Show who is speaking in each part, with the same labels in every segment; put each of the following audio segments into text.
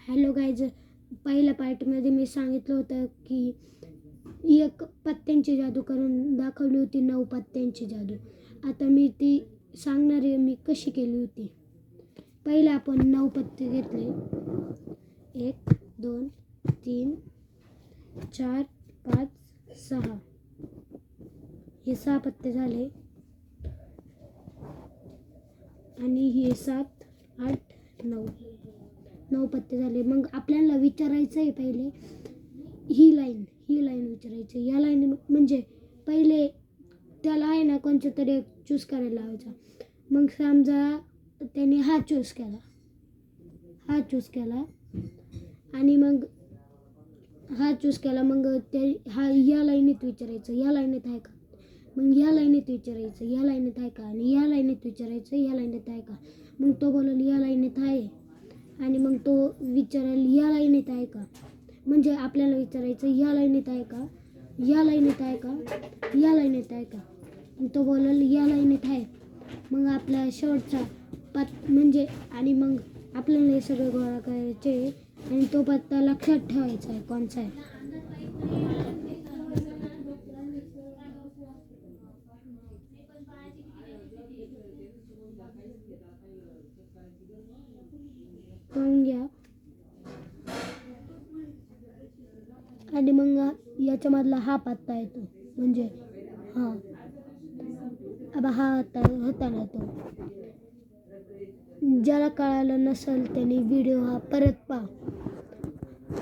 Speaker 1: Hello guys, पहिल्या पार्टमध्ये मी सांगितलं होतं की एक पत्त्यांची जादू करून दाखवली होती, 9 पत्त्यांची जादू. आता मी ती सांगणार आहे मी कशी केली होती. पहिले आपण 9 पत्ते घेतले. 1 2 3 4 5 6. हे 6 पत्ते झाले आणि हे 7 8 9 पत्ते झाले. मग आपल्याला विचारायचं आहे पहिले ही लाईन विचारायची. या लाईन म्हणजे पहिले त्याला आहे ना कोणतं तरी चूज करायला लावायचा. मग समजा त्याने हा चूज केला आणि मग हा चूज केला. मग ते या लाईनीत विचारायचं, या लाईनीत आहे का. मग या लाईनीत विचारायचं, या लाईनीत आहे का. आणि या लाईनीत विचारायचं, या लाईनीत आहे का. मग तो बोलेल या लाईनीत आहे आणि मग तो विचारेल या लाईनीत आहे का. म्हणजे आपल्याला विचारायचं या लाईनीत आहे का, या लाईनीत आहे का, या लाईनीत आहे का. मग तो बोलेल या लाईनीत आहे. मग आपला शेवटचा म्हणजे आणि मग आपल्याला हे सगळं गोळा करायचे आणि तो पत्ता लक्षात ठेवायचा आहे कोणचा आहे. करून घ्या. आणि मग याच्यामधला हा पत्ता येतो म्हणजे हा आता हा होता ना तो. ज्याला कळालं नसेल त्याने व्हिडिओ हा परत पहा.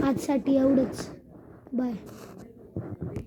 Speaker 1: आजसाठी एवढंच. बाय.